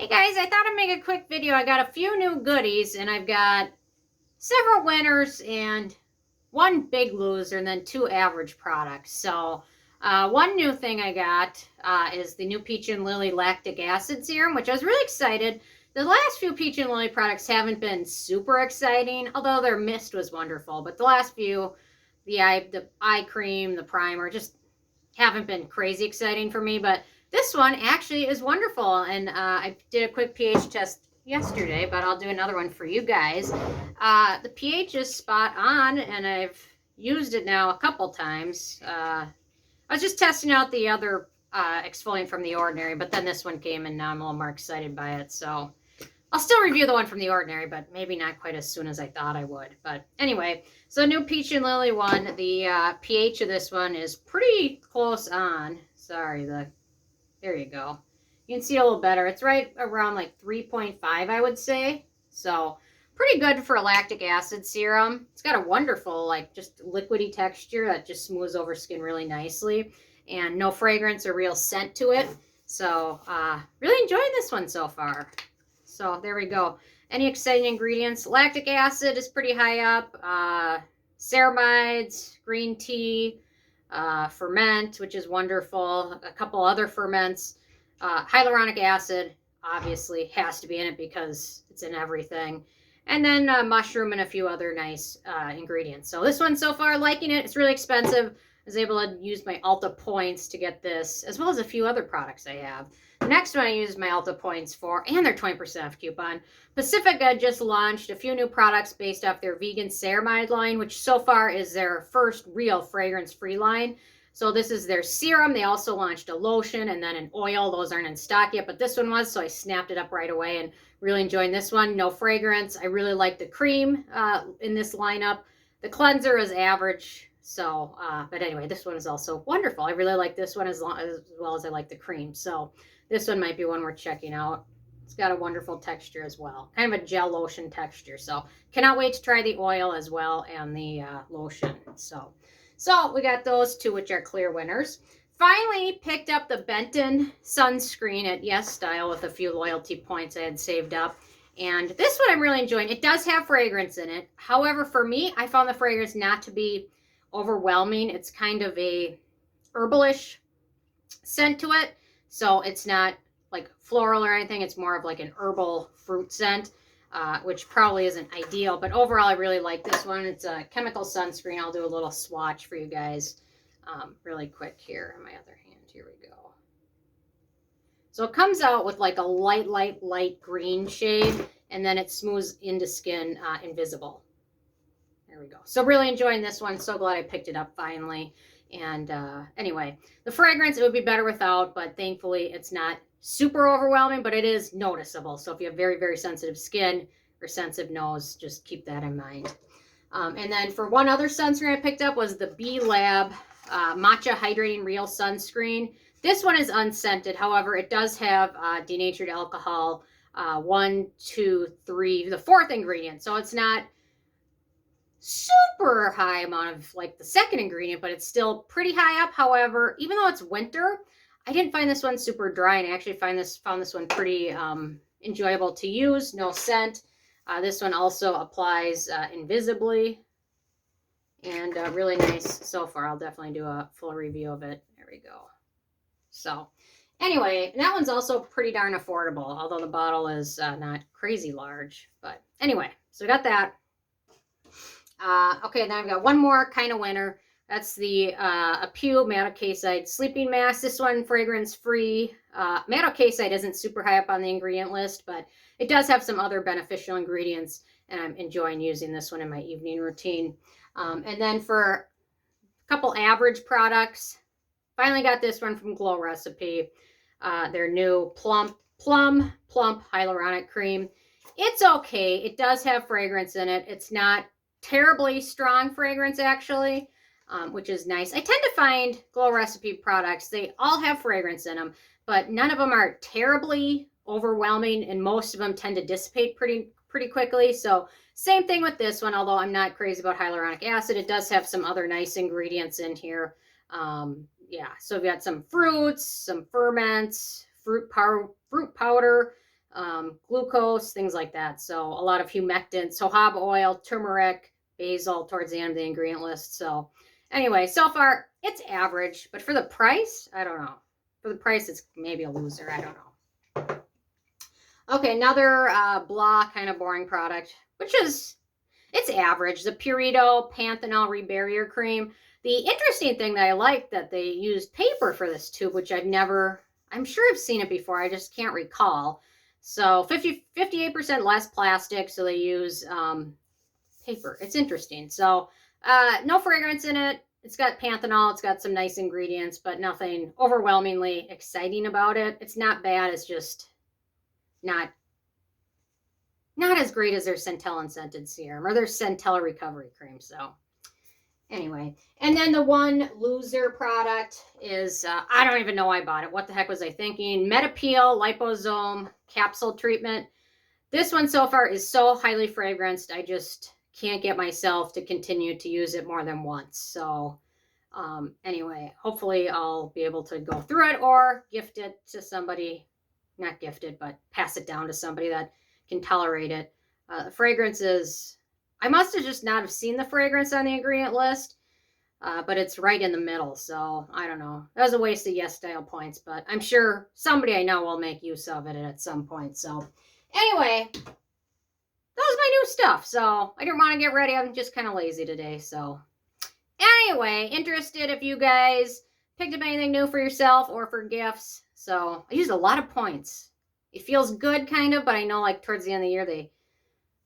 Hey guys, I thought I'd make a quick video. I got a few new goodies and I've got several winners and one big loser and then two average products. So one new thing I got is the new Peach and Lily Lactic Acid Serum, which I was really excited. The last few Peach and Lily products haven't been super exciting, although their mist was wonderful. But the last few, the eye cream, the primer, just haven't been crazy exciting for me. But this one actually is wonderful, and I did a quick pH test yesterday, but I'll do another one for you guys. The pH is spot on, and I've used it now a couple times. I was just testing out the other exfoliant from The Ordinary, but then this one came, and now I'm a little more excited by it. So I'll still review the one from The Ordinary, but maybe not quite as soon as I thought I would. But anyway, so new Peach and Lily one, the pH of this one is pretty close on. Sorry, there you go. You can see a little better. It's right around like 3.5, I would say. So pretty good for a lactic acid serum. It's got a wonderful, like, just liquidy texture that just smooths over skin really nicely. And no fragrance or real scent to it. So really enjoying this one so far. So there we go. Any exciting ingredients? Lactic acid is pretty high up. Ceramides, green tea, ferment, which is wonderful. A couple other ferments. Hyaluronic acid, obviously, has to be in it because it's in everything. And then mushroom and a few other nice ingredients. So this one so far, liking it. It's really expensive. I was able to use my Ulta points to get this, as well as a few other products I have. The next one I used my Ulta points for, and their 20% off coupon. Pacifica just launched a few new products based off their vegan ceramide line, which so far is their first real fragrance-free line. So this is their serum. They also launched a lotion and then an oil. Those aren't in stock yet, but this one was, so I snapped it up right away and really enjoying this one. No fragrance. I really like the cream in this lineup. The cleanser is average. So, but anyway, this one is also wonderful. I really like this one as well as I like the cream. So this one might be one worth checking out. It's got a wonderful texture as well. Kind of a gel lotion texture. So cannot wait to try the oil as well and the lotion. So we got those two, which are clear winners. Finally picked up the Benton sunscreen at Yes Style with a few loyalty points I had saved up. And this one I'm really enjoying. It does have fragrance in it. However, for me, I found the fragrance not to be overwhelming. It's kind of a herbalish scent to it. So it's not like floral or anything. It's more of like an herbal fruit scent, which probably isn't ideal. But overall, I really like this one. It's a chemical sunscreen. I'll do a little swatch for you guys really quick here on my other hand. Here we go. So it comes out with like a light green shade, and then it smooths into skin invisible. There we go. So really enjoying this one. So glad I picked it up finally. And anyway, the fragrance, it would be better without, but thankfully it's not super overwhelming, but it is noticeable. So if you have very, very sensitive skin or sensitive nose, just keep that in mind. And then for one other sunscreen I picked up was the B Lab Matcha Hydrating Real Sunscreen. This one is unscented. However, it does have denatured alcohol, 1, 2, 3, the fourth ingredient. So it's not super high amount of like the second ingredient, but it's still pretty high up. However, even though it's winter, I didn't find this one super dry, and I actually found this one pretty enjoyable to use. No scent. This one also applies invisibly, and really nice so far. I'll definitely do a full review of it. There we go. So anyway, that one's also pretty darn affordable, although the bottle is not crazy large. But anyway, so we got that. Okay, then I've got one more kind of winner. That's the Apieu Madecassoside Sleeping Mask. This one, fragrance-free. Madecassoside isn't super high up on the ingredient list, but it does have some other beneficial ingredients, and I'm enjoying using this one in my evening routine. And then for a couple average products, finally got this one from Glow Recipe. Their new Plump Hyaluronic Cream. It's okay. It does have fragrance in it. It's not terribly strong fragrance, actually, which is nice. I tend to find Glow Recipe products, they all have fragrance in them, but none of them are terribly overwhelming, and most of them tend to dissipate pretty quickly. So same thing with this one, although I'm not crazy about hyaluronic acid. It does have some other nice ingredients in here. Yeah, so we've got some fruits, some ferments, fruit powder, glucose, things like that. So a lot of humectants, jojoba oil, turmeric, basil towards the end of the ingredient list. So anyway, so far it's average, but for the price, I don't know. For the price, it's maybe a loser. I don't know. Okay, another blah kind of boring product, which is, it's average. The Purito Panthenol Rebarrier Cream. The interesting thing that I like that they used paper for this tube, which I'm sure I've seen it before. I just can't recall. So 58% less plastic. So they use paper. It's interesting. So no fragrance in it. It's got Panthenol. It's got some nice ingredients, but nothing overwhelmingly exciting about it. It's not bad. It's just not as great as their Centella scented serum or their Centella recovery cream. So anyway, and then the one loser product is, I don't even know why I bought it. What the heck was I thinking? MEDI-PEEL Liposome Capsule Treatment. This one so far is so highly fragranced, I just can't get myself to continue to use it more than once. So anyway, hopefully I'll be able to go through it or gift it to somebody, not gift it, but pass it down to somebody that can tolerate it. The fragrance is, I must have just not have seen the fragrance on the ingredient list, but it's right in the middle. So I don't know. That was a waste of Yes Style points, but I'm sure somebody I know will make use of it at some point. So anyway, that was my new stuff. So I didn't want to get ready. I'm just kind of lazy today. So anyway, interested if you guys picked up anything new for yourself or for gifts. So I used a lot of points. It feels good kind of, but I know like towards the end of the year,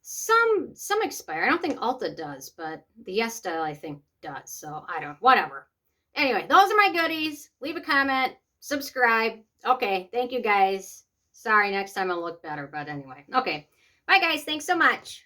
some expire. I don't think Ulta does, but the Yes Style I think does. So I don't, whatever. Anyway, those are my goodies. Leave a comment, subscribe. Okay, thank you guys. Sorry, next time I'll look better, but anyway. Okay, bye guys. Thanks so much.